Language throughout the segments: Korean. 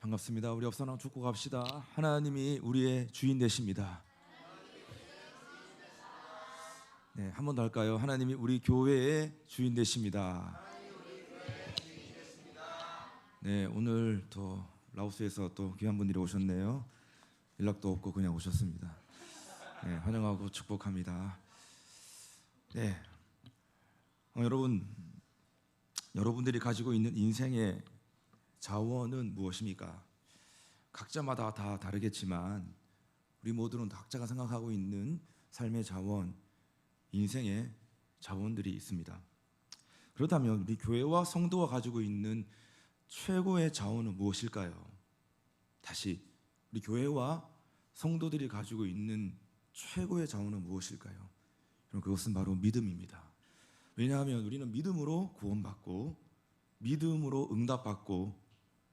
반갑습니다. 우리 옆사람 축구 갑시다. 하나님이 우리의 주인 되십니다. 네, 한 번 더 할까요? 하나님이 우리 교회의 주인 되십니다. 네, 오늘 또 라오스에서 또 귀한 분들이 오셨네요. 연락도 없고 그냥 오셨습니다. 네, 환영하고 축복합니다. 네, 여러분들이 가지고 있는 인생의 자원은 무엇입니까? 각자마다 다 다르겠지만 우리 모두는 각자가 생각하고 있는 삶의 자원, 인생의 자원들이 있습니다. 그렇다면 우리 교회와 성도가 가지고 있는 최고의 자원은 무엇일까요? 다시 우리 교회와 성도들이 가지고 있는 최고의 자원은 무엇일까요? 그것은 바로 믿음입니다. 왜냐하면 우리는 믿음으로 구원받고 믿음으로 응답받고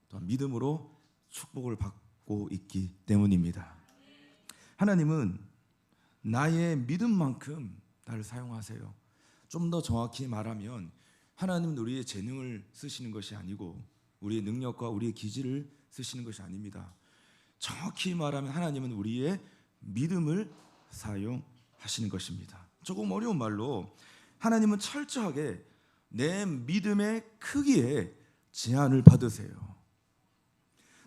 또 믿음으로 축복을 받고 있기 때문입니다. 하나님은 나의 믿음만큼 나를 사용하세요. 좀 더 정확히 말하면 하나님은 우리의 재능을 쓰시는 것이 아니고 우리의 능력과 우리의 기질을 쓰시는 것이 아닙니다. 정확히 말하면 하나님은 우리의 믿음을 사용하시는 것입니다. 조금 어려운 말로 하나님은 철저하게 내 믿음의 크기에 제한을 받으세요.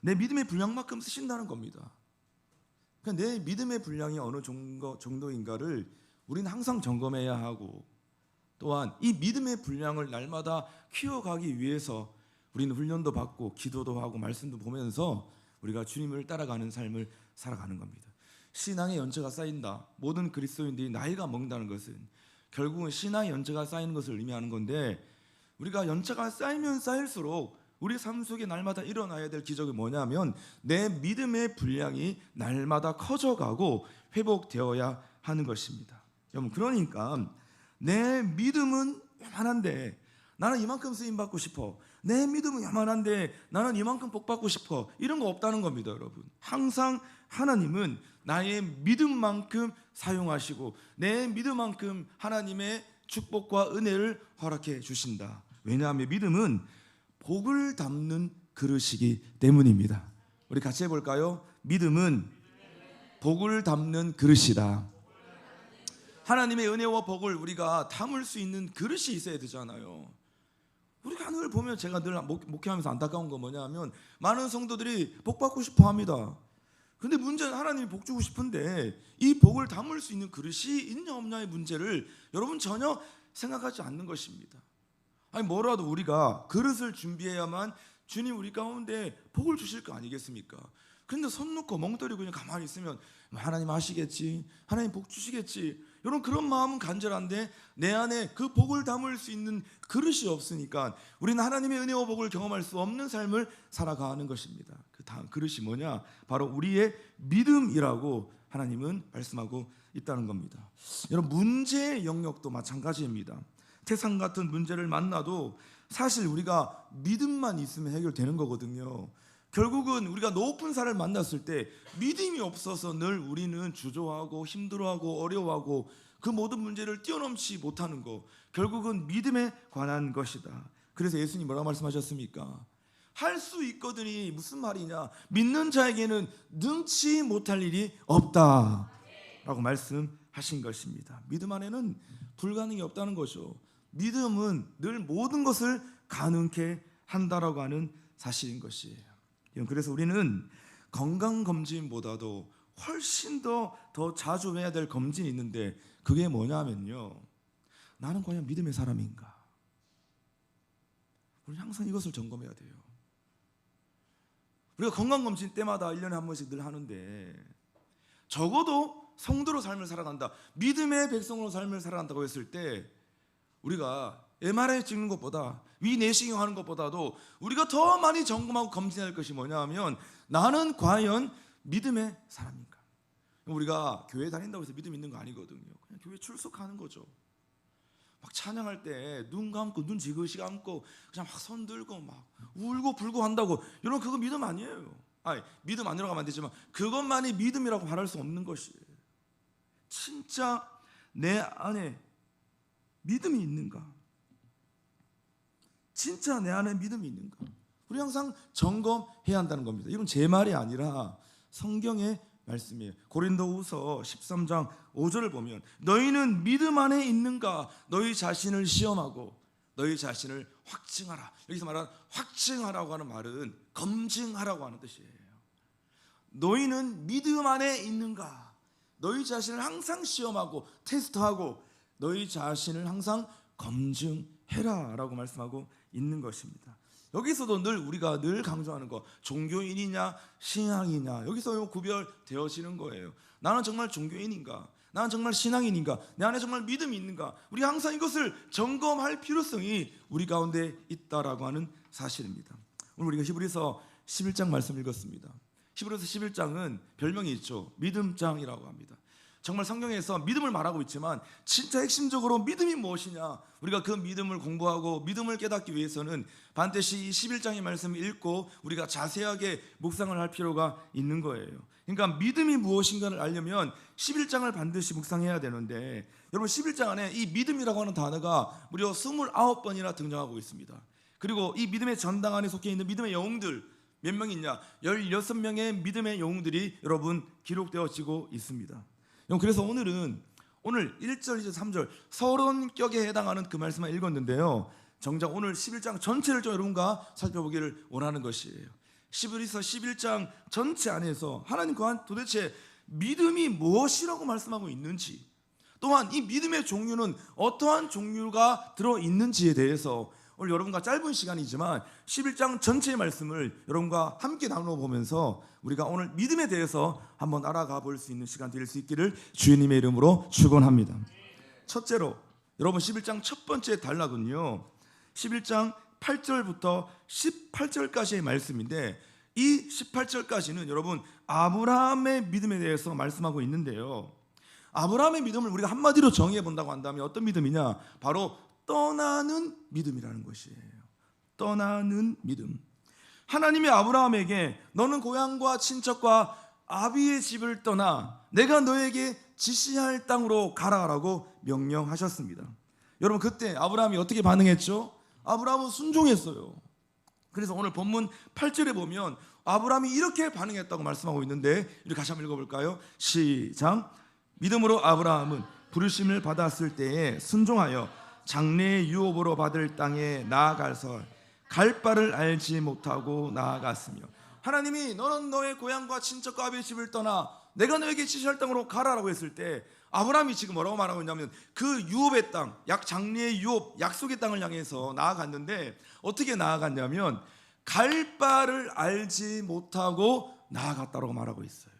내 믿음의 분량만큼 쓰신다는 겁니다. 그러니까 내 믿음의 분량이 어느 정도인가를 우리는 항상 점검해야 하고, 또한 이 믿음의 분량을 날마다 키워가기 위해서 우리는 훈련도 받고 기도도 하고 말씀도 보면서 우리가 주님을 따라가는 삶을 살아가는 겁니다. 신앙의 연체가 쌓인다. 모든 그리스도인들이 나이가 먹는다는 것은 결국은 신앙의 연체가 쌓이는 것을 의미하는 건데, 우리가 연체가 쌓이면 쌓일수록 우리 삶 속에 날마다 일어나야 될 기적이 뭐냐면 내 믿음의 분량이 날마다 커져가고 회복되어야 하는 것입니다. 여러분, 그러니까 내 믿음은 요만한데 나는 이만큼 쓰임받고 싶어, 내 믿음은 요만한데 나는 이만큼 복받고 싶어, 이런 거 없다는 겁니다. 여러분, 항상 하나님은 나의 믿음만큼 사용하시고 내 믿음만큼 하나님의 축복과 은혜를 허락해 주신다. 왜냐하면 믿음은 복을 담는 그릇이기 때문입니다. 우리 같이 해볼까요? 믿음은 복을 담는 그릇이다. 하나님의 은혜와 복을 우리가 담을 수 있는 그릇이 있어야 되잖아요. 우리가 늘 보면, 제가 늘 목회하면서 안타까운 거 뭐냐면 많은 성도들이 복 받고 싶어 합니다. 근데 문제는 하나님이 복 주고 싶은데 이 복을 담을 수 있는 그릇이 있냐 없냐의 문제를 여러분 전혀 생각하지 않는 것입니다. 아니, 뭐라도 우리가 그릇을 준비해야만 주님 우리 가운데 복을 주실 거 아니겠습니까? 근데 손 놓고 멍때리고 그냥 가만히 있으면 하나님 아시겠지, 하나님 복 주시겠지, 이런 그런 마음은 간절한데 내 안에 그 복을 담을 수 있는 그릇이 없으니까 우리는 하나님의 은혜와 복을 경험할 수 없는 삶을 살아가는 것입니다. 그 다음 그릇이 뭐냐? 바로 우리의 믿음이라고 하나님은 말씀하고 있다는 겁니다. 여러분, 문제의 영역도 마찬가지입니다. 태산 같은 문제를 만나도 사실 우리가 믿음만 있으면 해결되는 거거든요. 결국은 우리가 높은 산을 만났을 때 믿음이 없어서 늘 우리는 주저하고 힘들어하고 어려워하고 그 모든 문제를 뛰어넘지 못하는 거, 결국은 믿음에 관한 것이다. 그래서 예수님 뭐라고 말씀하셨습니까? 할 수 있거든이 무슨 말이냐? 믿는 자에게는 능치 못할 일이 없다 라고 말씀하신 것입니다. 믿음 안에는 불가능이 없다는 거죠. 믿음은 늘 모든 것을 가능케 한다라고 하는 사실인 것이에요. 그래서 우리는 건강검진보다도 훨씬 더 자주 해야 될 검진이 있는데, 그게 뭐냐면요, 나는 과연 믿음의 사람인가? 우리 항상 이것을 점검해야 돼요. 우리가 건강검진 때마다 1년에 한 번씩 늘 하는데, 적어도 성도로 삶을 살아간다, 믿음의 백성으로 삶을 살아간다고 했을 때 우리가 MRI 찍는 것보다, 위내시경 하는 것보다도 우리가 더 많이 점검하고 검진해야 할 것이 뭐냐 하면, 나는 과연 믿음의 사람인가? 우리가 교회 다닌다고 해서 믿음 있는 거 아니거든요. 그냥 교회 출석하는 거죠. 막 찬양할 때 눈 감고, 눈 지그시 감고 그냥 막 손 들고 막 울고 불고 한다고, 이런 그거 믿음 아니에요. 아니, 믿음 아니라고 하면 안 되지만 그것만이 믿음이라고 말할 수 없는 것이에요. 진짜 내 안에 믿음이 있는가? 진짜 내 안에 믿음이 있는가? 우리 항상 점검해야 한다는 겁니다. 이건 제 말이 아니라 성경의 말씀이에요. 고린도후서 13장 5절을 보면 너희는 믿음 안에 있는가 너희 자신을 시험하고 너희 자신을 확증하라. 여기서 말하는 확증하라고 하는 말은 검증하라고 하는 뜻이에요. 너희는 믿음 안에 있는가 너희 자신을 항상 시험하고 테스트하고 너희 자신을 항상 검증해라 라고 말씀하고 있는 것입니다. 여기서도 우리가 늘 강조하는 거 종교인이냐 신앙이냐 여기서 구별되어지는 거예요. 나는 정말 종교인인가 나는 정말 신앙인인가 내 안에 정말 믿음이 있는가 우리 항상 이것을 점검할 필요성이 우리 가운데 있다라고 하는 사실입니다. 오늘 우리가 히브리서 11장 말씀 읽었습니다. 히브리서 11장은 별명이 있죠. 믿음장이라고 합니다. 정말 성경에서 믿음을 말하고 있지만 진짜 핵심적으로 믿음이 무엇이냐 우리가 그 믿음을 공부하고 믿음을 깨닫기 위해서는 반드시 이 11장의 말씀을 읽고 우리가 자세하게 묵상을 할 필요가 있는 거예요. 그러니까 믿음이 무엇인가를 알려면 11장을 반드시 묵상해야 되는데 여러분 11장 안에 이 믿음이라고 하는 단어가 무려 29번이나 등장하고 있습니다. 그리고 이 믿음의 전당 안에 속해 있는 믿음의 영웅들 몇 명이 있냐 16명의 믿음의 영웅들이 여러분 기록되어지고 있습니다. 그래서 오늘 1절, 2절, 3절 서론격에 해당하는 그 말씀을 읽었는데요. 정작 오늘 11장 전체를 좀 여러분과 살펴보기를 원하는 것이에요. 히브리서 11장 전체 안에서 하나님 또한 도대체 믿음이 무엇이라고 말씀하고 있는지 또한 이 믿음의 종류는 어떠한 종류가 들어있는지에 대해서 오늘 여러분과 짧은 시간이지만 11장 전체의 말씀을 여러분과 함께 나눠보면서 우리가 오늘 믿음에 대해서 한번 알아가 볼 수 있는 시간 될 수 있기를 주님의 이름으로 축원합니다. 첫째로 여러분 11장 첫 번째 단락은요 11장 8절부터 18절까지의 말씀인데 이 18절까지는 여러분 아브라함의 믿음에 대해서 말씀하고 있는데요. 아브라함의 믿음을 우리가 한마디로 정의해 본다고 한다면 어떤 믿음이냐 바로 떠나는 믿음이라는 것이에요. 떠나는 믿음. 하나님이 아브라함에게 너는 고향과 친척과 아비의 집을 떠나 내가 너에게 지시할 땅으로 가라라고 명령하셨습니다. 여러분 그때 아브라함이 어떻게 반응했죠? 아브라함은 순종했어요. 그래서 오늘 본문 8절에 보면 아브라함이 이렇게 반응했다고 말씀하고 있는데 이렇게 다시 한번 읽어볼까요? 시작. 믿음으로 아브라함은 부르심을 받았을 때에 순종하여 장래의 유업으로 받을 땅에 나아가서 갈 바를 알지 못하고 나아갔으며 하나님이 너는 너의 고향과 친척과 아비의 집을 떠나 내가 너에게 지시할 땅으로 가라라고 했을 때 아브라함이 지금 뭐라고 말하고 있냐면 그 유업의 땅, 장래의 유업, 약속의 땅을 향해서 나아갔는데 어떻게 나아갔냐면 갈 바를 알지 못하고 나아갔다고 말하고 있어요.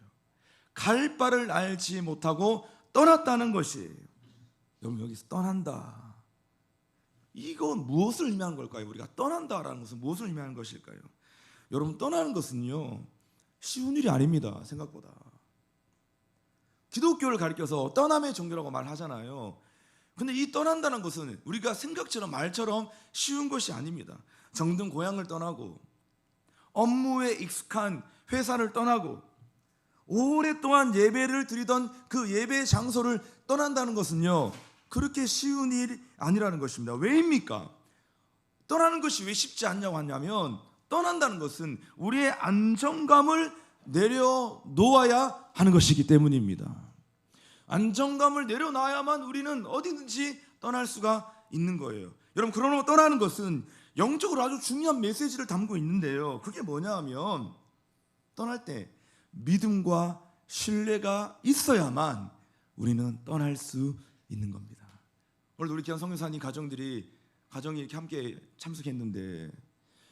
갈 바를 알지 못하고 떠났다는 것이에요. 여러분 여기서 떠난다. 이건 무엇을 의미하는 걸까요? 우리가 떠난다라는 것은 무엇을 의미하는 것일까요? 여러분 떠나는 것은요 쉬운 일이 아닙니다. 생각보다. 기독교를 가리켜서 떠남의 종교라고 말하잖아요. 근데 이 떠난다는 것은 우리가 생각처럼 말처럼 쉬운 것이 아닙니다. 정든 고향을 떠나고 업무에 익숙한 회사를 떠나고 오랫동안 예배를 드리던 그 예배 장소를 떠난다는 것은요 그렇게 쉬운 일이 아니라는 것입니다. 왜입니까? 떠나는 것이 왜 쉽지 않냐고 하냐면 떠난다는 것은 우리의 안정감을 내려놓아야 하는 것이기 때문입니다. 안정감을 내려놔야만 우리는 어디든지 떠날 수가 있는 거예요. 여러분 그러나 떠나는 것은 영적으로 아주 중요한 메시지를 담고 있는데요. 그게 뭐냐 하면 떠날 때 믿음과 신뢰가 있어야만 우리는 떠날 수 있는 겁니다. 오늘 우리 귀한 선교사님 가정이 이렇게 함께 참석했는데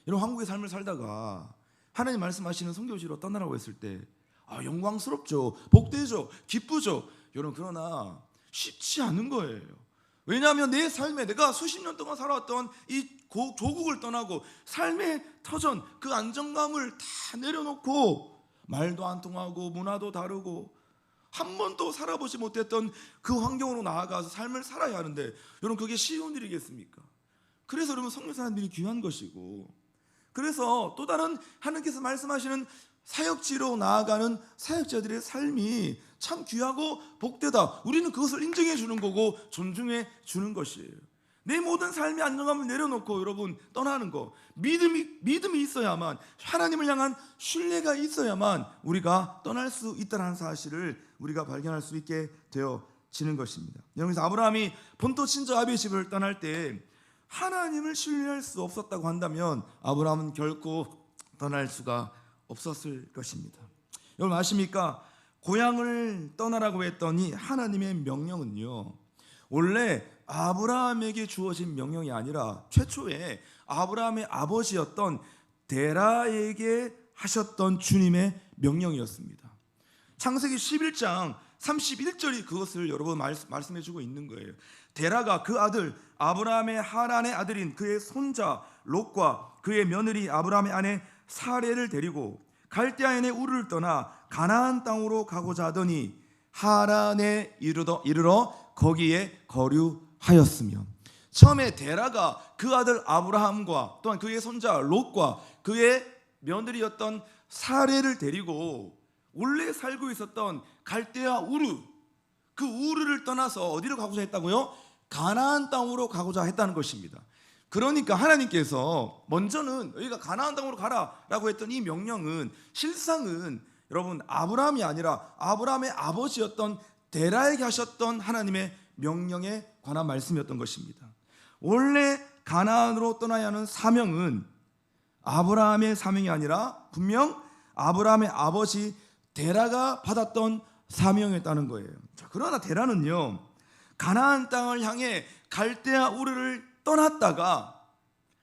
여러분 한국의 삶을 살다가 하나님 말씀하시는 선교지로 떠나라고 했을 때 영광스럽죠, 복되죠, 기쁘죠. 여러분 그러나 쉽지 않은 거예요. 왜냐하면 내 삶에 내가 수십 년 동안 살아왔던 이 조국을 떠나고 삶의 터전 그 안정감을 다 내려놓고 말도 안 통하고 문화도 다르고 한 번도 살아보지 못했던 그 환경으로 나아가서 삶을 살아야 하는데 여러분 그게 쉬운 일이겠습니까? 그래서 여러분 선교사님들이 귀한 것이고 그래서 또 다른 하나님께서 말씀하시는 사역지로 나아가는 사역자들의 삶이 참 귀하고 복되다. 우리는 그것을 인정해 주는 거고 존중해 주는 것이에요. 내 모든 삶의 안정감을 내려놓고 여러분 떠나는 거, 믿음이 있어야만, 하나님을 향한 신뢰가 있어야만 우리가 떠날 수 있다는 사실을 우리가 발견할 수 있게 되어지는 것입니다. 여기서 아브라함이 본토 친정 아비의 집을 떠날 때 하나님을 신뢰할 수 없었다고 한다면 아브라함은 결코 떠날 수가 없었을 것입니다. 여러분 아십니까? 고향을 떠나라고 했더니 하나님의 명령은요, 원래 아브라함에게 주어진 명령이 아니라 최초에 아브라함의 아버지였던 데라에게 하셨던 주님의 명령이었습니다. 창세기 11장 31절이 그것을 여러분 말씀해 주고 있는 거예요. 데라가 그 아들 아브라함의 하란의 아들인 그의 손자 롯과 그의 며느리 아브라함의 아내 사레를 데리고 갈대아인의 우르를 떠나 가나안 땅으로 가고자 하더니 하란에 이르러 거기에 거류하였으며, 처음에 데라가 그 아들 아브라함과 또한 그의 손자 롯과 그의 며느리였던 사레를 데리고 원래 살고 있었던 갈대아 우르, 그 우르를 떠나서 어디로 가고자 했다고요? 가나안 땅으로 가고자 했다는 것입니다. 그러니까 하나님께서 먼저는 여기가 가나안 땅으로 가라라고 했던 이 명령은 실상은 여러분 아브라함이 아니라 아브라함의 아버지였던 데라에게 하셨던 하나님의 명령에 관한 말씀이었던 것입니다. 원래 가나안으로 떠나야 하는 사명은 아브라함의 사명이 아니라 분명 아브라함의 아버지 데라가 받았던 사명이었다는 거예요. 자, 그러나 데라는요, 가나안 땅을 향해 갈대아 우르를 떠났다가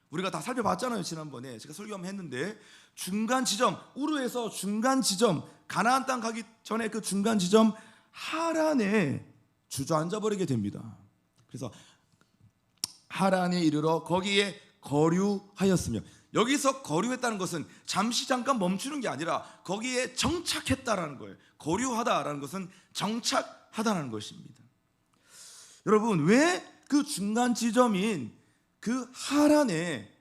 우리가 다 살펴봤잖아요. 지난번에 제가 설교 한번 했는데 중간 지점, 우르에서 중간 지점, 가나안 땅 가기 전에 그 중간 지점 하란에 주저앉아 버리게 됩니다. 그래서 하란에 이르러 거기에 거류하였으며, 여기서 거류했다는 것은 잠시 잠깐 멈추는 게 아니라 거기에 정착했다라는 거예요. 거류하다라는 것은 정착하다라는 것입니다. 여러분, 왜 그 중간 지점인 그 하란에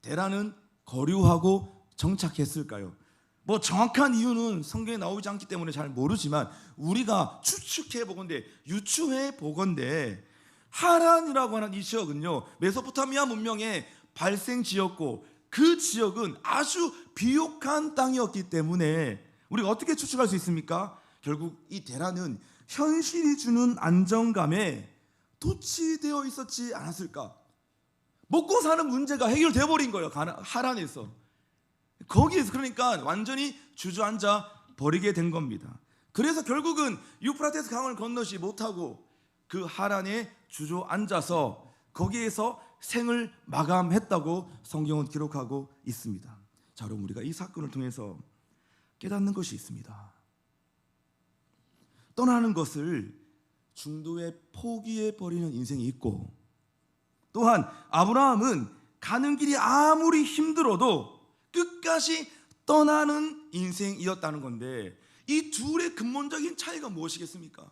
데라는 거류하고 정착했을까요? 뭐 정확한 이유는 성경에 나오지 않기 때문에 잘 모르지만 우리가 추측해 보건대, 유추해 보건대 하란이라고 하는 이 지역은요, 메소포타미아 문명의 발생 지역고 그 지역은 아주 비옥한 땅이었기 때문에 우리가 어떻게 추측할 수 있습니까? 결국 이 데라는 현실이 주는 안정감에 도취되어 있었지 않았을까? 먹고 사는 문제가 해결되어 버린 거예요. 하란에서. 거기에서 그러니까 완전히 주저앉아 버리게 된 겁니다. 그래서 결국은 유프라테스 강을 건너지 못하고 그 하란에 주저앉아서 거기에서 생을 마감했다고 성경은 기록하고 있습니다. 자, 여러분, 우리가 이 사건을 통해서 깨닫는 것이 있습니다. 떠나는 것을 중도에 포기해 버리는 인생이 있고, 또한 아브라함은 가는 길이 아무리 힘들어도 끝까지 떠나는 인생이었다는 건데, 이 둘의 근본적인 차이가 무엇이겠습니까?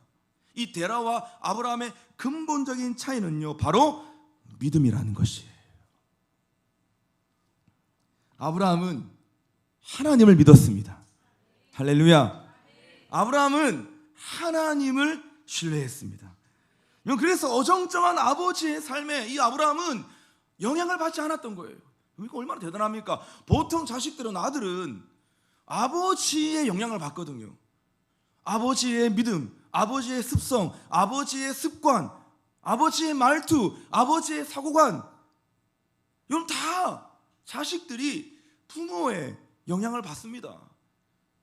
이 데라와 아브라함의 근본적인 차이는요, 바로 믿음이라는 것이에요. 아브라함은 하나님을 믿었습니다. 할렐루야. 아브라함은 하나님을 신뢰했습니다. 그래서 어정쩡한 아버지의 삶에 이 아브라함은 영향을 받지 않았던 거예요. 이거 얼마나 대단합니까? 보통 자식들은, 아들은 아버지의 영향을 받거든요. 아버지의 믿음, 아버지의 습성, 아버지의 습관, 아버지의 말투, 아버지의 사고관, 이건 다 자식들이 부모의 영향을 받습니다.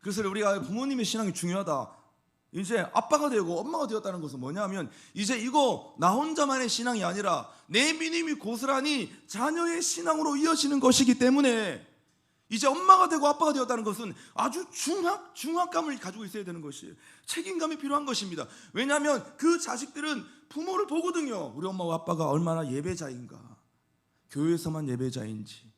그래서 우리가 부모님의 신앙이 중요하다, 이제 아빠가 되고 엄마가 되었다는 것은 뭐냐면, 이제 이거 나 혼자만의 신앙이 아니라 내 믿음이 고스란히 자녀의 신앙으로 이어지는 것이기 때문에 이제 엄마가 되고 아빠가 되었다는 것은 아주 중압감을 가지고 있어야 되는 것이에요. 책임감이 필요한 것입니다. 왜냐하면 그 자식들은 부모를 보거든요. 우리 엄마와 아빠가 얼마나 예배자인가, 교회에서만 예배자인지,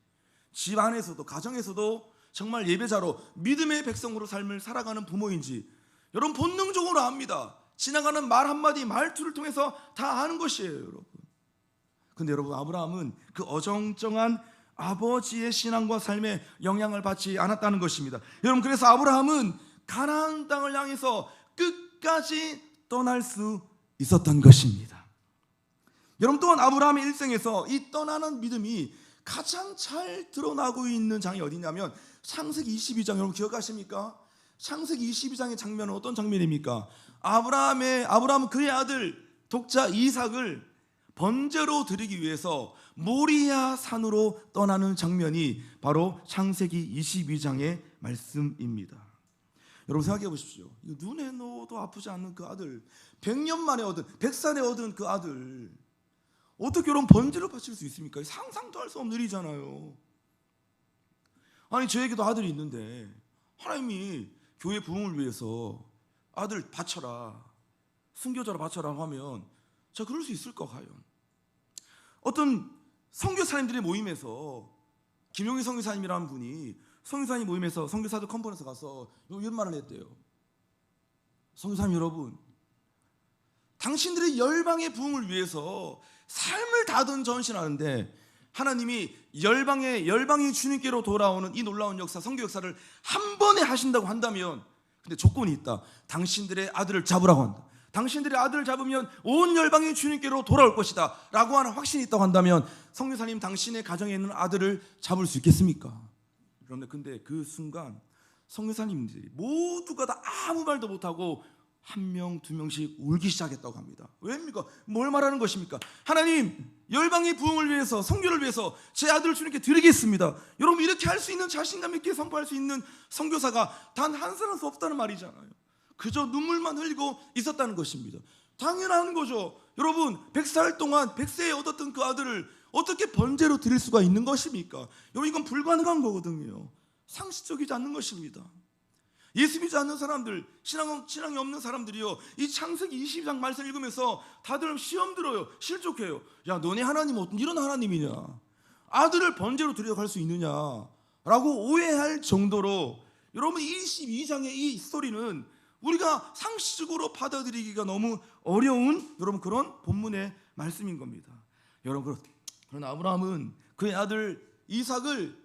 집 안에서도 가정에서도 정말 예배자로 믿음의 백성으로 삶을 살아가는 부모인지 여러분 본능적으로 압니다. 지나가는 말 한마디, 말투를 통해서 다 아는 것이에요, 여러분. 근데 여러분, 아브라함은 그 어정쩡한 아버지의 신앙과 삶에 영향을 받지 않았다는 것입니다. 여러분, 그래서 아브라함은 가나안 땅을 향해서 끝까지 떠날 수 있었던 것입니다. 여러분, 또한 아브라함의 일생에서 이 떠나는 믿음이 가장 잘 드러나고 있는 장이 어디냐면 창세기 22장. 여러분 기억하십니까? 창세기 22장의 장면은 어떤 장면입니까? 아브라함은 그의 아들 독자 이삭을 번제로 드리기 위해서 모리아 산으로 떠나는 장면이 바로 창세기 22장의 말씀입니다. 여러분 생각해 보십시오. 눈에 넣어도 아프지 않는 그 아들, 100년 만에 얻은, 100살에 얻은 그 아들, 어떻게 이런 번제를 바칠 수 있습니까? 상상도 할 수 없는 일이잖아요. 아니, 저에게도 아들이 있는데 하나님이 교회 부흥을 위해서 아들 바쳐라, 순교자로 바쳐라 하면 제가 그럴 수 있을까 과연? 어떤 선교사님들의 모임에서 김용희 선교사님이라는 분이 선교사님 모임에서 선교사들 컨퍼런스 가서 이런 말을 했대요. 선교사님 여러분, 당신들의 열방의 부흥을 위해서 삶을 다든 전신하는데 하나님이 열방의 주님께로 돌아오는 이 놀라운 역사, 선교 역사를 한 번에 하신다고 한다면, 근데 조건이 있다. 당신들의 아들을 잡으라고 한다. 당신들의 아들을 잡으면 온 열방의 주님께로 돌아올 것이다 라고 하는 확신이 있다고 한다면, 선교사님 당신의 가정에 있는 아들을 잡을 수 있겠습니까? 그런데 근데 그 순간 선교사님들이 모두가 다 아무 말도 못하고 한 명, 두 명씩 울기 시작했다고 합니다. 왜입니까? 뭘 말하는 것입니까? 하나님, 열방의 부흥을 위해서, 선교를 위해서 제 아들을 주님께 드리겠습니다. 여러분, 이렇게 할 수 있는, 자신감 있게 선포할 수 있는 선교사가 단 한 사람도 없다는 말이잖아요. 그저 눈물만 흘리고 있었다는 것입니다. 당연한 거죠. 여러분, 100살 동안 100세에 얻었던 그 아들을 어떻게 번제로 드릴 수가 있는 것입니까? 여러분, 이건 불가능한 거거든요. 상식적이지 않는 것입니다. 예수 믿지 않는 사람들, 신앙이 없는 사람들이요, 이 창세기 22장 말씀 읽으면서 다들 시험 들어요. 실족해요. 야, 너네 하나님은 어떤 이런 하나님이냐, 아들을 번제로 드려갈 수 있느냐 라고 오해할 정도로, 여러분 22장의 이 스토리는 우리가 상식적으로 받아들이기가 너무 어려운 여러분 그런 본문의 말씀인 겁니다. 여러분, 그런 아브라함은 그의 아들 이삭을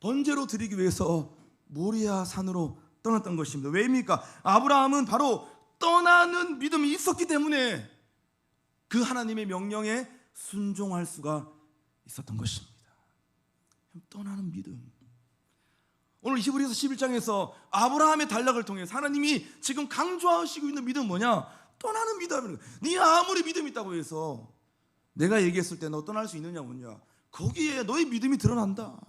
번제로 드리기 위해서 모리아 산으로 떠났던 것입니다. 왜입니까? 아브라함은 바로 떠나는 믿음이 있었기 때문에 그 하나님의 명령에 순종할 수가 있었던 것입니다. 떠나는 믿음. 오늘 히브리서 11장에서 아브라함의 단락을 통해서 하나님이 지금 강조하시고 있는 믿음은 뭐냐? 떠나는 믿음이라는 거예요. 네가 아무리 믿음이 있다고 해서 내가 얘기했을 때 너 떠날 수 있느냐 없느냐, 거기에 너의 믿음이 드러난다.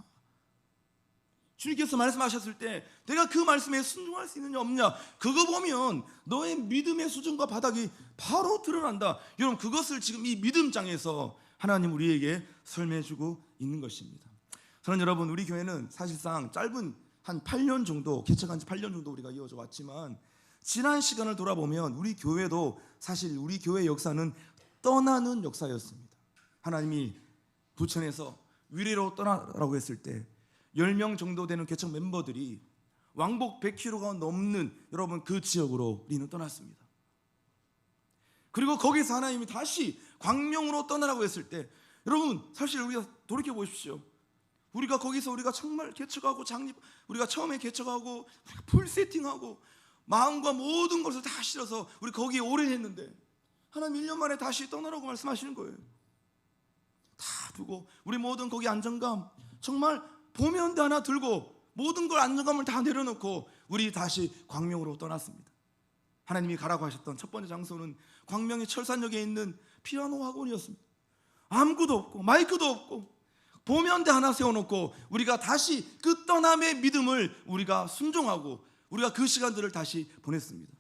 주님께서 말씀하셨을 때 내가 그 말씀에 순종할 수 있느냐 없느냐, 그거 보면 너의 믿음의 수준과 바닥이 바로 드러난다. 여러분, 그것을 지금 이 믿음장에서 하나님 우리에게 설명해주고 있는 것입니다. 저는 여러분, 우리 교회는 사실상 짧은 한 8년 정도, 개척한 지 8년 정도 우리가 이어져 왔지만, 지난 시간을 돌아보면 우리 교회도 사실 우리 교회 역사는 떠나는 역사였습니다. 하나님이 부천에서 위례로 떠나라고 했을 때 10명 정도 되는 개척 멤버들이 왕복 100km가 넘는 여러분 그 지역으로 우리는 떠났습니다. 그리고 거기서 하나님이 다시 광명으로 떠나라고 했을 때, 여러분 사실 우리가 돌이켜 보십시오. 우리가 거기서 우리가 정말 개척하고 우리가 처음에 개척하고 풀 세팅하고 마음과 모든 것을 다 실어서 우리 거기에 오래 했는데, 하나님 1년 만에 다시 떠나라고 말씀하시는 거예요. 다 두고 우리 모든 거기 안정감, 정말 보면대 하나 들고 모든 걸, 안정감을 다 내려놓고 우리 다시 광명으로 떠났습니다. 하나님이 가라고 하셨던 첫 번째 장소는 광명의 철산역에 있는 피아노 학원이었습니다. 아무것도 없고 마이크도 없고 보면대 하나 세워놓고 우리가 다시 그 떠남의 믿음을 우리가 순종하고 우리가 그 시간들을 다시 보냈습니다.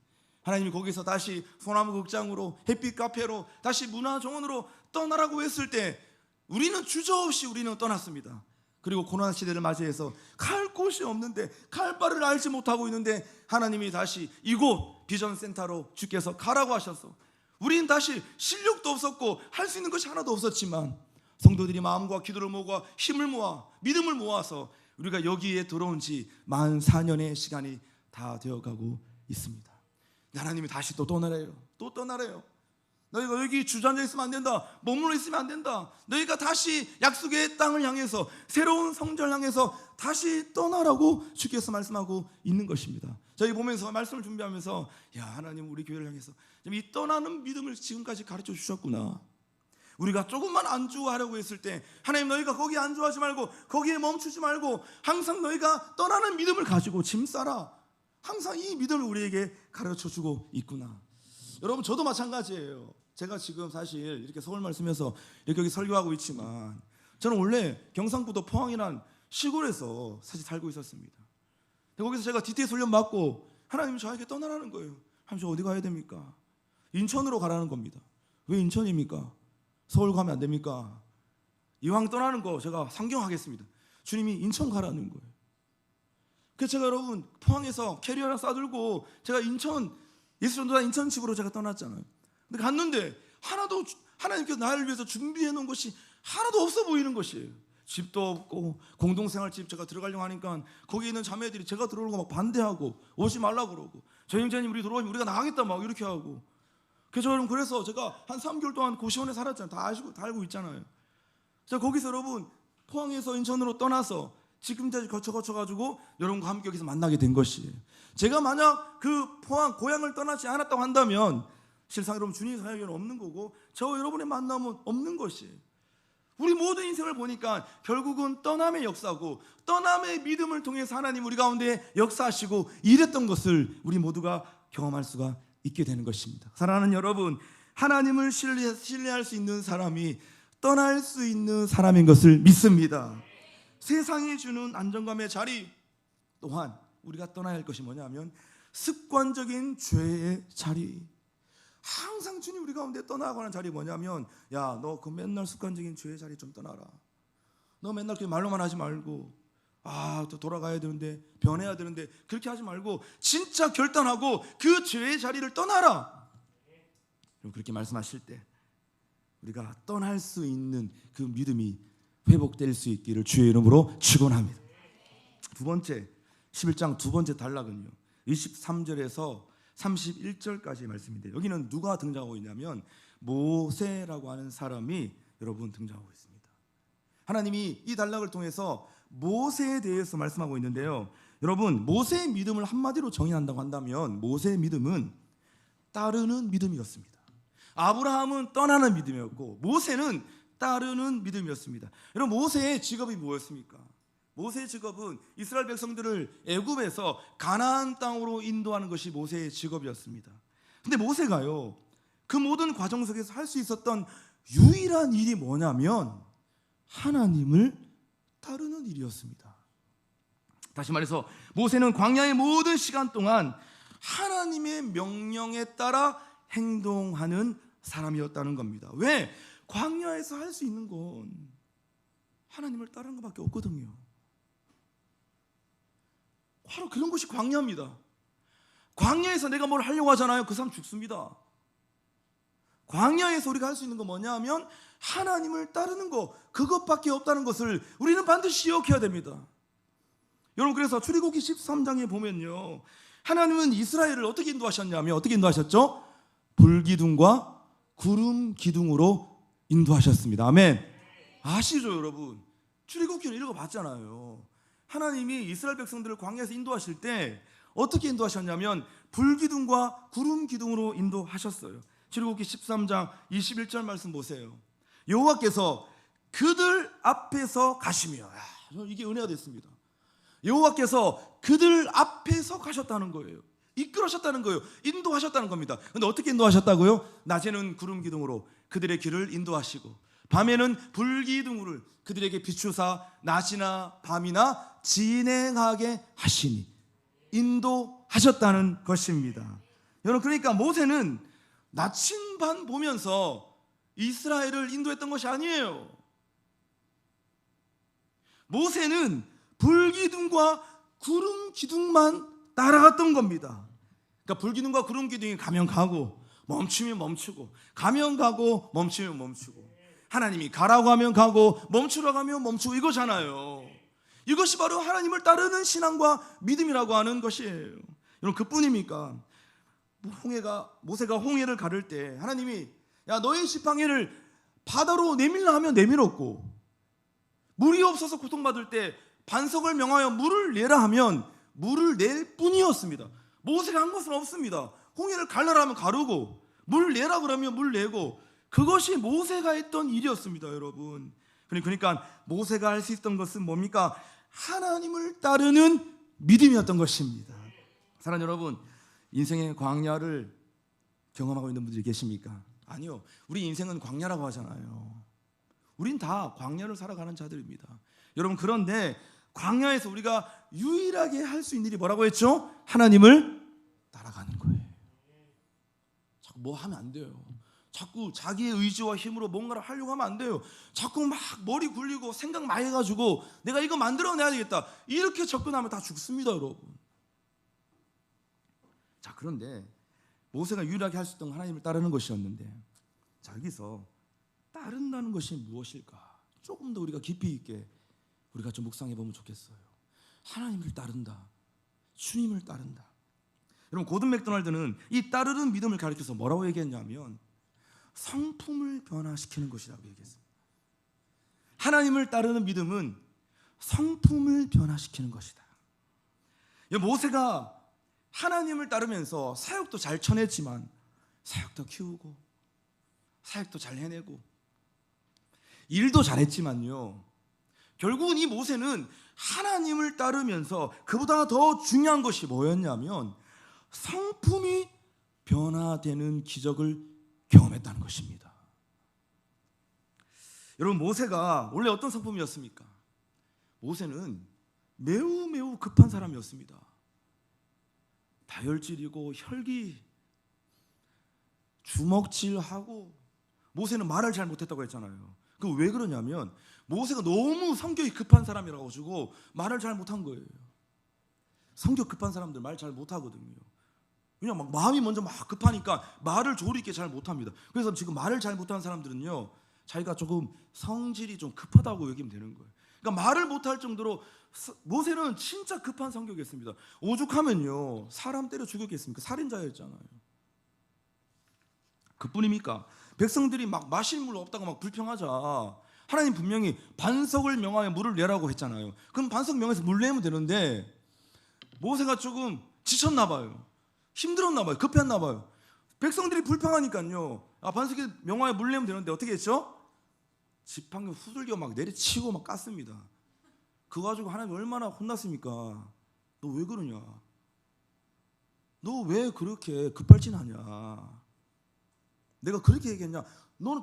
하나님이 거기서 다시 소나무 극장으로, 햇빛 카페로, 다시 문화정원으로 떠나라고 했을 때 우리는 주저없이 우리는 떠났습니다. 그리고 고난 시대를 맞이해서 갈 곳이 없는데, 갈 바를 알지 못하고 있는데 하나님이 다시 이곳 비전센터로 주께서 가라고 하셔서 우리는 다시 실력도 없었고 할 수 있는 것이 하나도 없었지만 성도들이 마음과 기도를 모아 힘을 모아 믿음을 모아서 우리가 여기에 들어온 지 44년의 시간이 다 되어가고 있습니다. 하나님이 다시 또 떠나래요. 또 떠나래요. 너희가 여기 주저앉아 있으면 안 된다. 머물러 있으면 안 된다. 너희가 다시 약속의 땅을 향해서 새로운 성전을 향해서 다시 떠나라고 주께서 말씀하고 있는 것입니다. 저희 보면서 말씀을 준비하면서 야, 하나님 우리 교회를 향해서 이 떠나는 믿음을 지금까지 가르쳐 주셨구나. 우리가 조금만 안주하려고 했을 때 하나님 너희가 거기에 안주하지 말고 거기에 멈추지 말고 항상 너희가 떠나는 믿음을 가지고 짐 싸라. 항상 이 믿음을 우리에게 가르쳐 주고 있구나. 여러분 저도 마찬가지예요. 제가 지금 사실 이렇게 서울 말씀에서 이렇게 여기 설교하고 있지만 저는 원래 경상북도 포항이란 시골에서 사실 살고 있었습니다. 거기서 제가 DTS 훈련 받고 하나님이 저에게 떠나라는 거예요. 하나님 저 어디 가야 됩니까? 인천으로 가라는 겁니다. 왜 인천입니까? 서울 가면 안 됩니까? 이왕 떠나는 거 제가 상경하겠습니다. 주님이 인천 가라는 거예요. 그래서 제가 여러분 포항에서 캐리어랑 싸들고 제가 인천 예수전도단 인천 집으로 제가 떠났잖아요. 근데 갔는데 하나도 하나님께서 나를 위해서 준비해 놓은 것이 하나도 없어 보이는 것이에요. 집도 없고 공동생활집 제가 들어가려고 하니까 거기에 있는 자매들이 제가 들어오는 거 막 반대하고 오지 말라고 그러고 저 형제님 우리 들어오면 우리가 나가겠다 막 이렇게 하고 그래서 여러분 그래서 제가 한 3개월 동안 고시원에 살았잖아요. 다 아시고 다 알고 있잖아요. 제가 거기서 여러분 포항에서 인천으로 떠나서 지금까지 거쳐가지고 여러분과 함께 여기서 만나게 된 것이에요. 제가 만약 그 포항 고향을 떠나지 않았다고 한다면 실상 여러분 주님 사역에는 없는 거고 저와 여러분의 만남은 없는 것이에요. 우리 모든 인생을 보니까 결국은 떠남의 역사고 떠남의 믿음을 통해서 하나님 우리 가운데 역사하시고 일했던 것을 우리 모두가 경험할 수가 있게 되는 것입니다. 사랑하는 여러분, 하나님을 신뢰할 수 있는 사람이 떠날 수 있는 사람인 것을 믿습니다. 세상이 주는 안정감의 자리 또한 우리가 떠나야 할 것이 뭐냐면 습관적인 죄의 자리. 항상 주님 우리 가운데 떠나가는 자리 뭐냐면 야, 너 그 맨날 습관적인 죄의 자리 좀 떠나라. 너 맨날 그렇게 말로만 하지 말고 또 돌아가야 되는데 변해야 되는데 그렇게 하지 말고 진짜 결단하고 그 죄의 자리를 떠나라. 그렇게 말씀하실 때 우리가 떠날 수 있는 그 믿음이 회복될 수 있기를 주의 이름으로 축원합니다. 두 번째 11장 두 번째 단락은요 23절에서 31절까지 말씀인데 여기는 누가 등장하고 있냐면 모세라고 하는 사람이 여러분 등장하고 있습니다. 하나님이 이 단락을 통해서 모세에 대해서 말씀하고 있는데요. 여러분 모세의 믿음을 한마디로 정의한다고 한다면 모세의 믿음은 따르는 믿음이었습니다. 아브라함은 떠나는 믿음이었고 모세는 따르는 믿음이었습니다. 여러분 모세의 직업이 뭐였습니까? 모세의 직업은 이스라엘 백성들을 애굽에서 가나안 땅으로 인도하는 것이 모세의 직업이었습니다. 근데 모세가요 그 모든 과정 속에서 할 수 있었던 유일한 일이 뭐냐면 하나님을 따르는 일이었습니다. 다시 말해서 모세는 광야의 모든 시간 동안 하나님의 명령에 따라 행동하는 사람이었다는 겁니다. 왜? 광야에서 할 수 있는 건 하나님을 따르는 것밖에 없거든요. 바로 그런 것이 광야입니다. 광야에서 내가 뭘 하려고 하잖아요. 그 사람 죽습니다. 광야에서 우리가 할 수 있는 건 뭐냐 하면 하나님을 따르는 것, 그것밖에 없다는 것을 우리는 반드시 기억해야 됩니다. 여러분 그래서 출애굽기 13장에 보면요 하나님은 이스라엘을 어떻게 인도하셨냐면 어떻게 인도하셨죠? 불기둥과 구름 기둥으로 인도하셨습니다. 아멘. 아시죠 여러분? 출애굽기를 읽어봤잖아요. 하나님이 이스라엘 백성들을 광야에서 인도하실 때 어떻게 인도하셨냐면 불기둥과 구름 기둥으로 인도하셨어요. 출애굽기 13장 21절 말씀 보세요. 여호와께서 그들 앞에서 가시며 이게 은혜가 됐습니다. 여호와께서 그들 앞에서 가셨다는 거예요. 이끌으셨다는 거예요. 인도하셨다는 겁니다. 그런데 어떻게 인도하셨다고요? 낮에는 구름 기둥으로 그들의 길을 인도하시고 밤에는 불기둥으로 그들에게 비추사 낮이나 밤이나 진행하게 하시니 인도하셨다는 것입니다. 여러분 그러니까 모세는 나침반 보면서 이스라엘을 인도했던 것이 아니에요. 모세는 불기둥과 구름 기둥만 따라갔던 겁니다. 그러니까 불기둥과 구름 기둥이 가면 가고 멈추면 멈추고 가면 가고 멈추면 멈추고 하나님이 가라고 하면 가고 멈추라고 하면 멈추고 이거잖아요. 이것이 바로 하나님을 따르는 신앙과 믿음이라고 하는 것이에요. 여러분 그뿐입니까? 모세가 홍해를 가를 때 하나님이 야, 너희 지팡이를 바다로 내밀라 하면 내밀었고, 물이 없어서 고통받을 때 반석을 명하여 물을 내라 하면 물을 낼 뿐이었습니다. 모세가 한 것은 없습니다. 홍해를 갈라라 하면 가르고, 물 내라 그러면 물 내고, 그것이 모세가 했던 일이었습니다, 여러분. 그러니까 모세가 할 수 있었던 것은 뭡니까? 하나님을 따르는 믿음이었던 것입니다. 사랑하는 여러분, 인생의 광야를 경험하고 있는 분들이 계십니까? 아니요, 우리 인생은 광야라고 하잖아요. 우린 다 광야를 살아가는 자들입니다. 여러분, 그런데 광야에서 우리가 유일하게 할 수 있는 일이 뭐라고 했죠? 하나님을 따라가는 거예요. 자꾸 뭐 하면 안 돼요. 자꾸 자기의 의지와 힘으로 뭔가를 하려고 하면 안 돼요. 자꾸 막 머리 굴리고 생각 많이 해가지고 내가 이거 만들어내야 되겠다, 이렇게 접근하면 다 죽습니다, 여러분. 자, 그런데 모세가 유일하게 할 수 있던 하나님을 따르는 것이었는데, 자, 여기서 따른다는 것이 무엇일까? 조금 더 우리가 깊이 있게 우리가 좀 묵상해 보면 좋겠어요. 하나님을 따른다, 주님을 따른다. 여러분, 고든 맥도날드는 이 따르는 믿음을 가르쳐서 뭐라고 얘기했냐면 성품을 변화시키는 것이라고 얘기했습니다. 하나님을 따르는 믿음은 성품을 변화시키는 것이다. 모세가 하나님을 따르면서 사역도 잘 쳐냈지만 사역도 키우고 사역도 잘 해내고 일도 잘했지만요, 결국은 이 모세는 하나님을 따르면서 그보다 더 중요한 것이 뭐였냐면 성품이 변화되는 기적을 경험했다는 것입니다. 여러분, 모세가 원래 어떤 성품이었습니까? 모세는 매우 급한 사람이었습니다. 다혈질이고 혈기, 주먹질하고, 모세는 말을 잘 못했다고 했잖아요. 그 왜 그러냐면 모세가 너무 성격이 급한 사람이라 가지고 말을 잘 못한 거예요. 성격 급한 사람들 말 잘 못하거든요. 그냥 막 마음이 먼저 막 급하니까 말을 조리 있게 잘 못합니다. 그래서 지금 말을 잘 못하는 사람들은요, 자기가 조금 성질이 좀 급하다고 여기면 되는 거예요. 그러니까 말을 못할 정도로 모세는 진짜 급한 성격이었습니다. 오죽하면요, 사람 때려 죽였겠습니까? 살인자였잖아요. 그뿐입니까? 백성들이 막 마실 물 없다고 막 불평하자 하나님 분명히 반석을 명하여 물을 내라고 했잖아요. 그럼 반석 명해서 물 내면 되는데 모세가 조금 지쳤나 봐요. 힘들었나 봐요. 급했나 봐요. 백성들이 불평하니까요, 반석에 명하여 물 내면 되는데 어떻게 했죠? 지팡이 후들겨 막 내리치고 막 깠습니다. 그거 가지고 하나님 얼마나 혼났습니까? 너 왜 그러냐? 너 왜 그렇게 급발진하냐? 내가 그렇게 얘기했냐? 너는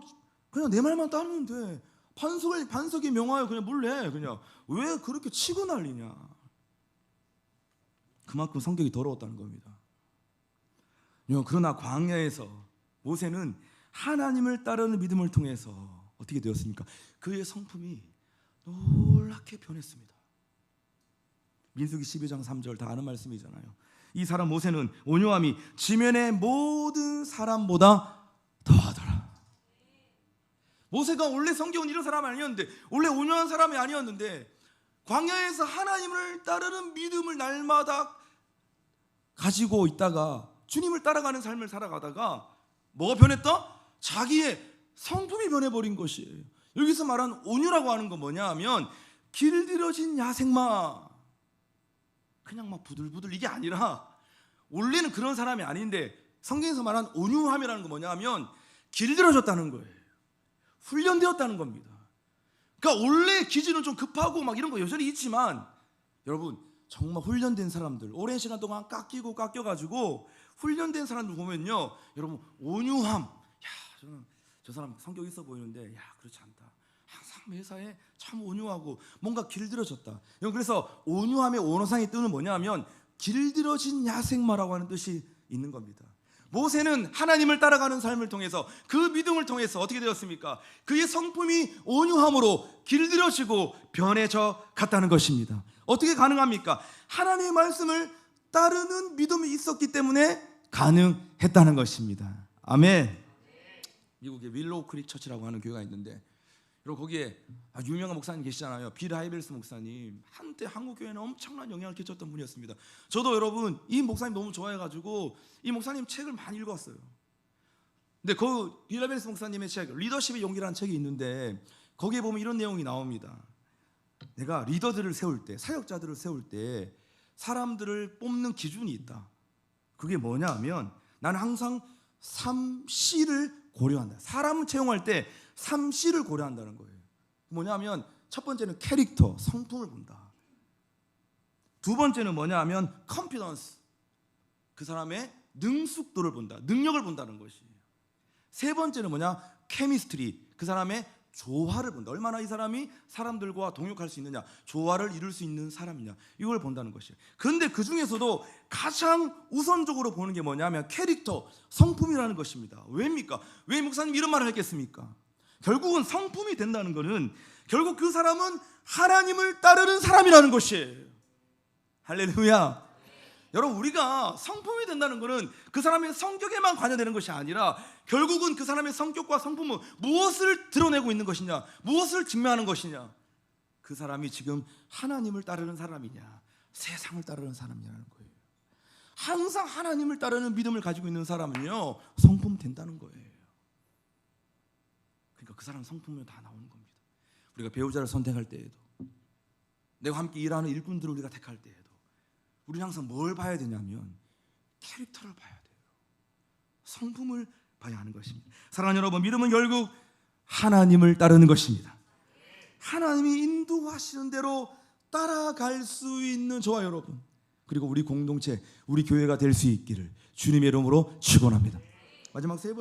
그냥 내 말만 따르면 돼. 반석에 명하여 그냥 물 내. 그냥 왜 그렇게 치고 난리냐? 그만큼 성격이 더러웠다는 겁니다. 그러나 광야에서 모세는 하나님을 따르는 믿음을 통해서 어떻게 되었습니까? 그의 성품이 놀랍게 변했습니다. 민수기 12장 3절 다 아는 말씀이잖아요. 이 사람 모세는 온유함이 지면의 모든 사람보다 더하더라. 모세가 원래 성격은 이런 사람이 아니었는데, 원래 온유한 사람이 아니었는데, 광야에서 하나님을 따르는 믿음을 날마다 가지고 있다가 주님을 따라가는 삶을 살아가다가 뭐가 변했다? 자기의 성품이 변해버린 것이에요. 여기서 말하는 온유라고 하는 건 뭐냐 하면 길들여진 야생마, 그냥 막 부들부들 이게 아니라, 원래는 그런 사람이 아닌데 성경에서 말하는 온유함이라는 건 뭐냐 하면 길들여졌다는 거예요. 훈련되었다는 겁니다. 그러니까 원래 기질은 좀 급하고 막 이런 거 여전히 있지만, 여러분 정말 훈련된 사람들, 오랜 시간 동안 깎여가지고 훈련된 사람들 보면요, 여러분 온유함, 야, 저는 저 사람 성격 있어 보이는데, 야, 그렇지 않다. 항상 매사에 참 온유하고 뭔가 길들여졌다. 그래서 온유함의 원어상의 뜻은 뭐냐면 길들여진 야생마라고 하는 뜻이 있는 겁니다. 모세는 하나님을 따라가는 삶을 통해서, 그 믿음을 통해서 어떻게 되었습니까? 그의 성품이 온유함으로 길들여지고 변해져 갔다는 것입니다. 어떻게 가능합니까? 하나님의 말씀을 따르는 믿음이 있었기 때문에 가능했다는 것입니다. 아멘. 미국에 윌로우 크릭 처치라고 하는 교회가 있는데, 그리고 거기에 유명한 목사님 계시잖아요. 빌 하이벨스 목사님. 한때 한국 교회는 엄청난 영향을 끼쳤던 분이었습니다. 저도 여러분 이 목사님 너무 좋아해가지고 이 목사님 책을 많이 읽었어요. 근데 그 빌라벨스 목사님의 책 리더십의 용기라는 책이 있는데 거기에 보면 이런 내용이 나옵니다. 내가 리더들을 세울 때, 사역자들을 세울 때 사람들을 뽑는 기준이 있다. 그게 뭐냐 하면 나는 항상 3C를 고려한다. 사람을 채용할 때 3C를 고려한다는 거예요. 뭐냐면 첫 번째는 캐릭터, 성품을 본다. 두 번째는 뭐냐 하면 컨피던스, 그 사람의 능숙도를 본다. 능력을 본다는 것이에요. 세 번째는 뭐냐? 케미스트리, 그 사람의 조화를 본다. 얼마나 이 사람이 사람들과 동역할 수 있느냐, 조화를 이룰 수 있는 사람이냐, 이걸 본다는 것이에요. 그런데 그 중에서도 가장 우선적으로 보는 게 뭐냐면 캐릭터, 성품이라는 것입니다. 왜입니까? 왜 목사님 이런 말을 했겠습니까? 결국은 성품이 된다는 것은 결국 그 사람은 하나님을 따르는 사람이라는 것이에요. 할렐루야. 여러분, 우리가 성품이 된다는 것은 그 사람의 성격에만 관여되는 것이 아니라 결국은 그 사람의 성격과 성품은 무엇을 드러내고 있는 것이냐, 무엇을 증명하는 것이냐, 그 사람이 지금 하나님을 따르는 사람이냐, 세상을 따르는 사람이냐는 거예요. 항상 하나님을 따르는 믿음을 가지고 있는 사람은요, 성품 된다는 거예요. 그러니까 그 사람 성품이 다 나오는 겁니다. 우리가 배우자를 선택할 때에도, 내가 함께 일하는 일꾼들을 우리가 택할 때에도 우리는 항상 뭘 봐야 되냐면 캐릭터를 봐야 돼요. 성품을 봐야 하는 것입니다. 사랑하는 여러분, 믿음은 결국 하나님을 따르는 것입니다. 하나님이 인도하시는 대로 따라갈 수 있는 저와 여러분, 그리고 우리 공동체, 우리 교회가 될 수 있기를 주님의 이름으로 축원합니다. 마지막 세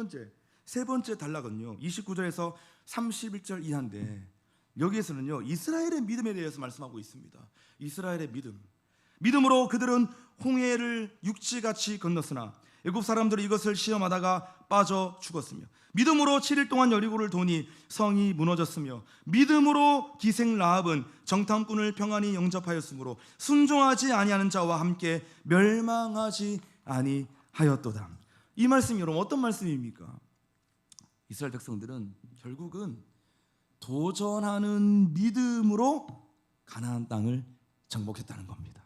번째 단락은요 29절에서 31절 이하인데, 여기에서는요 이스라엘의 믿음에 대해서 말씀하고 있습니다. 이스라엘의 믿음으로 그들은 홍해를 육지같이 건넜으나 애굽 사람들이 이것을 시험하다가 빠져 죽었으며, 믿음으로 7일 동안 여리고를 도니 성이 무너졌으며, 믿음으로 기생 라합은 정탐꾼을 평안히 영접하였으므로 순종하지 아니하는 자와 함께 멸망하지 아니하였도다. 이 말씀이 여러분 어떤 말씀입니까? 이스라엘 백성들은 결국은 도전하는 믿음으로 가나안 땅을 정복했다는 겁니다.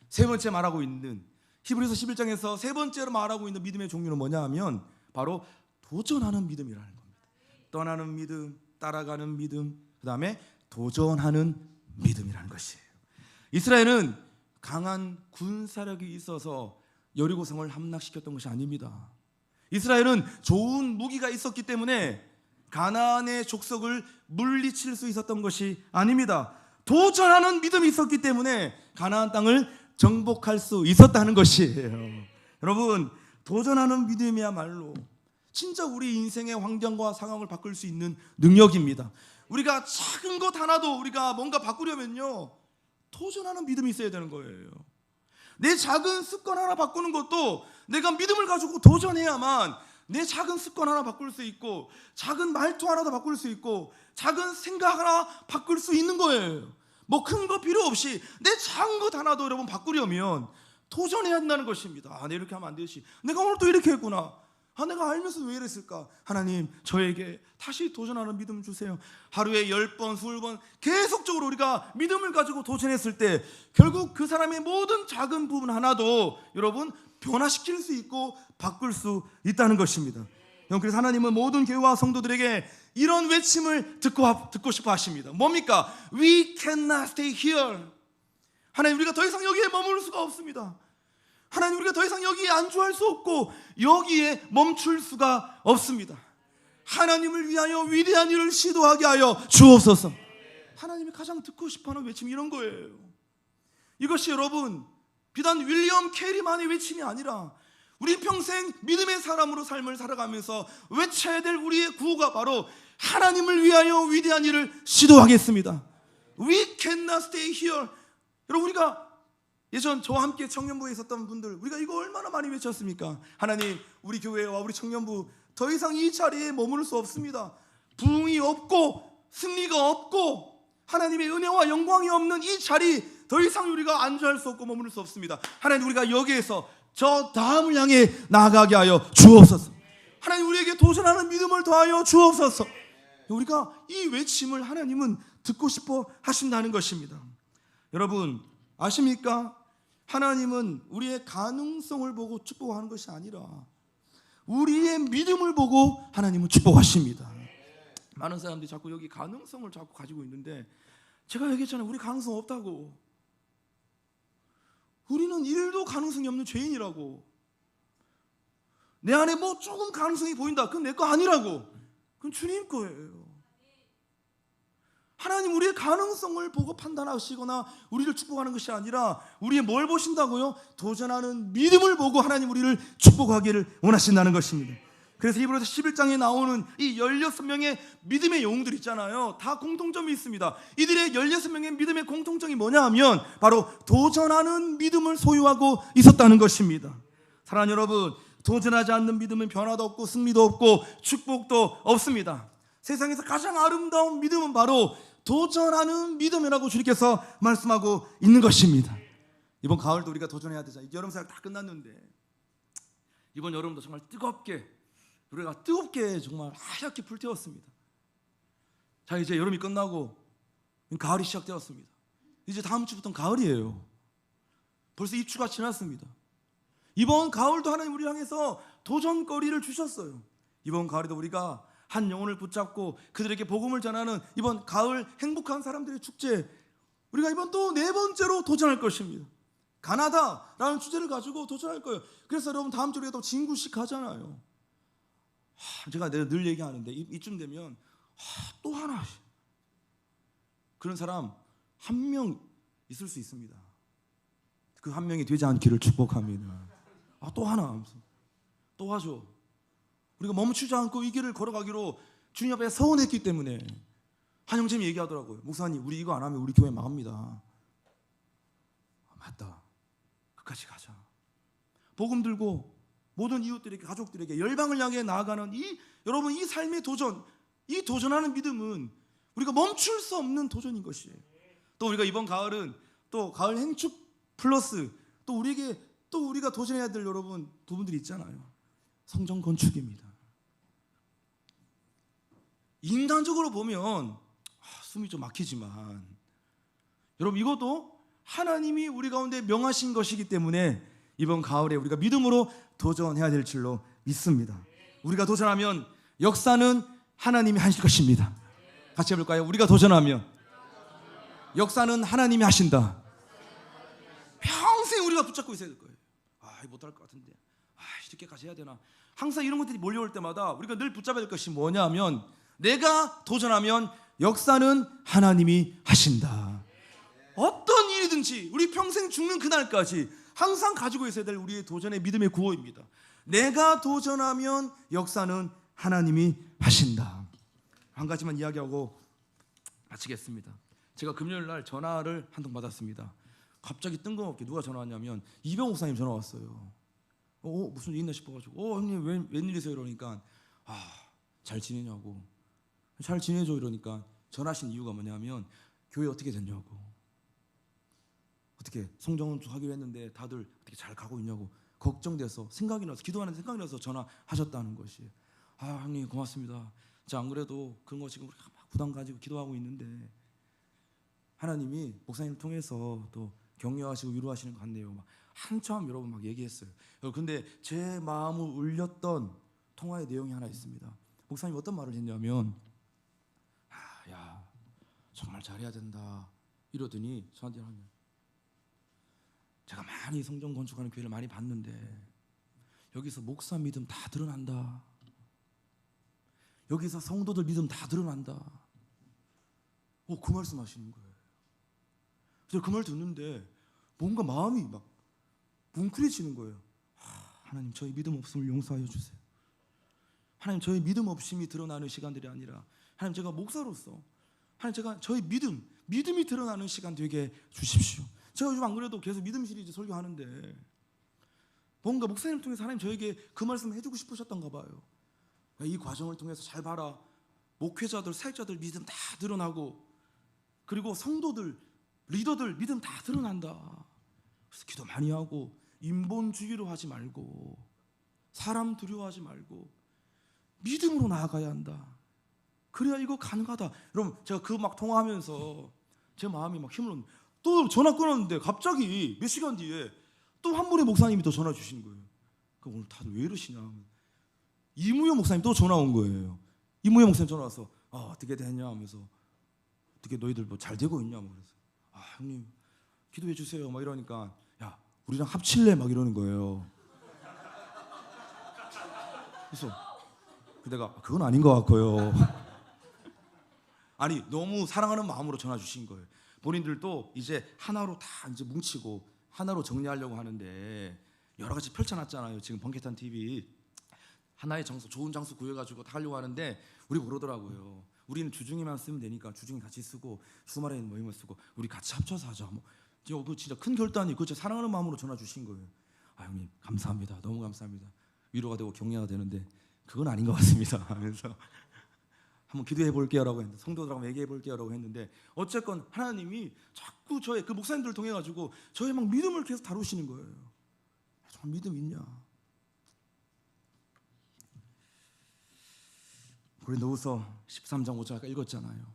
세 번째 말하고 있는 히브리서 11장에서 세 번째로 말하고 있는 믿음의 종류는 뭐냐 하면 바로 도전하는 믿음이라는 겁니다. 떠나는 믿음, 따라가는 믿음, 그 다음에 도전하는 믿음이라는 것이에요. 이스라엘은 강한 군사력이 있어서 여리고성을 함락시켰던 것이 아닙니다. 이스라엘은 좋은 무기가 있었기 때문에 가나안의 족속을 물리칠 수 있었던 것이 아닙니다. 도전하는 믿음이 있었기 때문에 가나안 땅을 정복할 수 있었다는 것이에요. 여러분, 도전하는 믿음이야말로 진짜 우리 인생의 환경과 상황을 바꿀 수 있는 능력입니다. 우리가 작은 것 하나도 우리가 뭔가 바꾸려면요 도전하는 믿음이 있어야 되는 거예요. 내 작은 습관 하나 바꾸는 것도 내가 믿음을 가지고 도전해야만 내 작은 습관 하나 바꿀 수 있고, 작은 말투 하나도 바꿀 수 있고, 작은 생각 하나 바꿀 수 있는 거예요. 뭐 큰 거 필요 없이 내 작은 것 하나도 여러분 바꾸려면 도전해야 한다는 것입니다. 내 이렇게 하면 안 되지, 내가 오늘 또 이렇게 했구나, 내가 알면서 왜 이랬을까, 하나님 저에게 다시 도전하는 믿음 주세요. 하루에 10번, 20번 계속적으로 우리가 믿음을 가지고 도전했을 때 결국 그 사람의 모든 작은 부분 하나도 여러분 변화시킬 수 있고 바꿀 수 있다는 것입니다. 그래서 하나님은 모든 교회와 성도들에게 이런 외침을 듣고 싶어 하십니다. 뭡니까? We cannot stay here. 하나님, 우리가 더 이상 여기에 머물 수가 없습니다. 하나님, 우리가 더 이상 여기에 안주할 수 없고 여기에 멈출 수가 없습니다. 하나님을 위하여 위대한 일을 시도하게 하여 주옵소서. 하나님이 가장 듣고 싶어하는 외침이 이런 거예요. 이것이 여러분 비단 윌리엄 캐리만의 외침이 아니라 우리 평생 믿음의 사람으로 삶을 살아가면서 외쳐야 될 우리의 구호가 바로 하나님을 위하여 위대한 일을 시도하겠습니다. We cannot stay here. 여러분, 우리가 예전 저와 함께 청년부에 있었던 분들, 우리가 이거 얼마나 많이 외쳤습니까? 하나님, 우리 교회와 우리 청년부 더 이상 이 자리에 머무를 수 없습니다. 부흥이 없고 승리가 없고 하나님의 은혜와 영광이 없는 이 자리 더 이상 우리가 안주할 수 없고 머무를 수 없습니다. 하나님, 우리가 여기에서 저 다음을 향해 나아가게 하여 주옵소서. 하나님, 우리에게 도전하는 믿음을 더하여 주옵소서. 우리가 이 외침을 하나님은 듣고 싶어 하신다는 것입니다. 여러분 아십니까? 하나님은 우리의 가능성을 보고 축복하는 것이 아니라 우리의 믿음을 보고 하나님은 축복하십니다. 많은 사람들이 자꾸 여기 가능성을 자꾸 가지고 있는데, 제가 얘기했잖아요. 우리 가능성 없다고. 우리는 1도 가능성이 없는 죄인이라고. 내 안에 뭐 조금 가능성이 보인다, 그건 내 거 아니라고. 그건 주님 거예요. 하나님 우리의 가능성을 보고 판단하시거나 우리를 축복하는 것이 아니라 우리의 뭘 보신다고요? 도전하는 믿음을 보고 하나님 우리를 축복하기를 원하신다는 것입니다. 그래서 히브리서 11장에 나오는 이 16명의 믿음의 영웅들 있잖아요. 다 공통점이 있습니다. 이들의 16명의 믿음의 공통점이 뭐냐 하면 바로 도전하는 믿음을 소유하고 있었다는 것입니다. 사랑하는 여러분, 도전하지 않는 믿음은 변화도 없고 승리도 없고 축복도 없습니다. 세상에서 가장 아름다운 믿음은 바로 도전하는 믿음이라고 주님께서 말씀하고 있는 것입니다. 이번 가을도 우리가 도전해야 되잖아요. 여름 사역 다 끝났는데 이번 여름도 정말 우리가 뜨겁게 정말 하얗게 불태웠습니다. 자, 이제 여름이 끝나고 가을이 시작되었습니다. 이제 다음 주부터는 가을이에요. 벌써 입추가 지났습니다. 이번 가을도 하나님 우리 향해서 도전거리를 주셨어요. 이번 가을에도 우리가 한 영혼을 붙잡고 그들에게 복음을 전하는 이번 가을 행복한 사람들의 축제, 우리가 이번 또 4번째로 도전할 것입니다. 가나다라는 주제를 가지고 도전할 거예요. 그래서 여러분 다음 주에 또 진구식 하잖아요. 제가 늘 얘기하는데 이쯤 되면 또 하나, 그런 사람 한 명 있을 수 있습니다. 그 한 명이 되지 않기를 축복합니다. 또 하나 하면서 또 하죠. 우리가 멈추지 않고 이 길을 걸어가기로 주님 앞에 서원했기 때문에 한 형제님이 얘기하더라고요. 목사님, 우리 이거 안 하면 우리 교회 망합니다. 맞다. 끝까지 가자. 복음 들고 모든 이웃들에게, 가족들에게, 열방을 향해 나아가는 여러분 이 삶의 도전, 이 도전하는 믿음은 우리가 멈출 수 없는 도전인 것이에요. 또 우리가 이번 가을은 또 가을 행축 플러스 또 우리가 도전해야 될 여러분 부분들이 있잖아요. 성전 건축입니다. 인간적으로 보면 숨이 좀 막히지만 여러분 이것도 하나님이 우리 가운데 명하신 것이기 때문에 이번 가을에 우리가 믿음으로 도전해야 될 줄로 믿습니다. 우리가 도전하면 역사는 하나님이 하실 것입니다. 같이 해볼까요? 우리가 도전하면 역사는 하나님이 하신다. 평생 우리가 붙잡고 있어야 될 거예요. 못할 것 같은데 이렇게까지 해야 되나. 항상 이런 것들이 몰려올 때마다 우리가 늘 붙잡아야 될 것이 뭐냐 하면, 내가 도전하면 역사는 하나님이 하신다. 어떤 일이든지 우리 평생 죽는 그날까지 항상 가지고 있어야 될 우리의 도전의 믿음의 구호입니다. 내가 도전하면 역사는 하나님이 하신다. 한 가지만 이야기하고 마치겠습니다. 제가 금요일 날 전화를 한 통 받았습니다. 갑자기 뜬금없게 누가 전화 왔냐면 이병 목사님 전화 왔어요. 무슨 일 있나 싶어가지고 형님 웬일이세요? 이러니까 잘 지내냐고. 잘 지내죠 이러니까 전화하신 이유가 뭐냐면 교회 어떻게 됐냐고, 어떻게 성정은 하기로 했는데 다들 어떻게 잘 가고 있냐고 걱정돼서 기도하는 생각이 나서 전화하셨다는 것이에요. 형님 고맙습니다. 안 그래도 그런 거 지금 우리가 막 부담 가지고 기도하고 있는데 하나님이 목사님을 통해서 또 격려하시고 위로하시는 것 같네요. 한참 여러분 막 얘기했어요. 근데 제 마음을 울렸던 통화의 내용이 하나 있습니다. 목사님 어떤 말을 했냐면 야 정말 잘해야 된다 이러더니 저한테 하면, 제가 많이 성전 건축하는 교회를 많이 봤는데 여기서 목사 믿음 다 드러난다. 여기서 성도들 믿음 다 드러난다. 그 말씀 하시는 거예요. 그래서 그 말 듣는데 뭔가 마음이 막 뭉클해지는 거예요. 하나님 저희 믿음 없음을 용서하여 주세요. 하나님 저희 믿음 없음이 드러나는 시간들이 아니라 하나님 제가 목사로서 하나님 저희 믿음이 드러나는 시간 되게 주십시오. 제가 요즘 안 그래도 계속 믿음 시리즈 설교하는데 뭔가 목사님을 통해서 하나님 저에게 그 말씀을 해주고 싶으셨던가 봐요. 이 과정을 통해서 잘 봐라. 목회자들, 사역자들 믿음 다 드러나고, 그리고 성도들, 리더들 믿음 다 드러난다. 그래서 기도 많이 하고 인본주의로 하지 말고 사람 두려워하지 말고 믿음으로 나아가야 한다. 그래야 이거 가능하다. 여러분 제가 그 막 통화하면서 제 마음이 막 힘을 얻는, 또 전화 끊었는데 갑자기 몇 시간 뒤에 또 한 분의 목사님이 또 전화 주시는 거예요. 그럼 오늘 다들 왜 이러시냐. 이무영 목사님 또 전화 온 거예요. 이무영 목사님 전화 와서 어떻게 됐냐 하면서 어떻게 너희들 뭐 잘 되고 있냐 뭐 그래서 형님 기도해 주세요 막 이러니까 야 우리랑 합칠래 막 이러는 거예요. 그래서 내가 그건 아닌 것 같고요. 아니 너무 사랑하는 마음으로 전화 주신 거예요. 본인들도 이제 하나로 다 이제 뭉치고 하나로 정리하려고 하는데 여러 가지 펼쳐놨잖아요. 지금 번개탄 TV 하나의 장소, 좋은 장소 구해가지고 다 하려고 하는데 우리 그러더라고요. 우리는 주중에만 쓰면 되니까 주중에 같이 쓰고 주말에는 모임을 쓰고 우리 같이 합쳐서 하자. 뭐 그 진짜 큰 결단이 그저 사랑하는 마음으로 전화 주신 거예요. 형님 감사합니다. 너무 감사합니다. 위로가 되고 격려가 되는데 그건 아닌 것 같습니다. 하면서 한번 기도해 볼게요라고 했는데 성도들하고 얘기해 볼게요라고 했는데 어쨌건 하나님이 자꾸 저의 그 목사님들을 통해 가지고 저의 막 믿음을 계속 다루시는 거예요. 정말 믿음 있냐? 고린도후서 13장 5절 아까 읽었잖아요.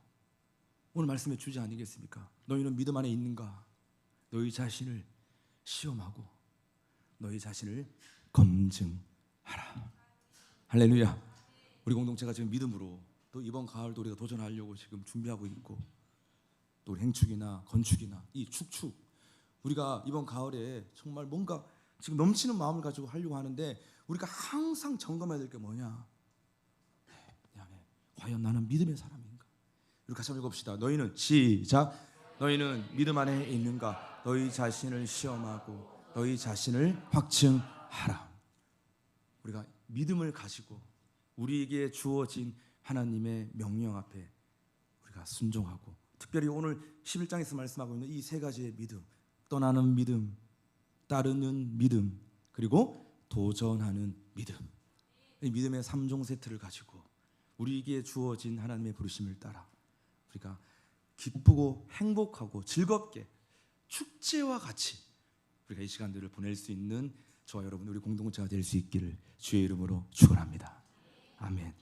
오늘 말씀의 주제 아니겠습니까? 너희는 믿음 안에 있는가? 너희 자신을 시험하고 너희 자신을 검증하라. 할렐루야. 우리 공동체가 지금 믿음으로 또 이번 가을도 우리가 도전하려고 지금 준비하고 있고 또 우리 행축이나 건축이나 이 축축 우리가 이번 가을에 정말 뭔가 지금 넘치는 마음을 가지고 하려고 하는데 우리가 항상 점검해야 될 게 뭐냐? 과연 나는 믿음의 사람인가? 우리 같이 한번 읽읍시다. 너희는 시작. 너희는 믿음 안에 있는가? 너희 자신을 시험하고 너희 자신을 확증하라. 우리가 믿음을 가지고 우리에게 주어진 하나님의 명령 앞에 우리가 순종하고 특별히 오늘 11장에서 말씀하고 있는 이 세 가지의 믿음, 떠나는 믿음, 따르는 믿음, 그리고 도전하는 믿음, 이 믿음의 3종 세트를 가지고 우리에게 주어진 하나님의 부르심을 따라 우리가 기쁘고 행복하고 즐겁게 축제와 같이 우리가 이 시간들을 보낼 수 있는 저와 여러분 우리 공동체가 될 수 있기를 주의 이름으로 축원합니다. 아멘.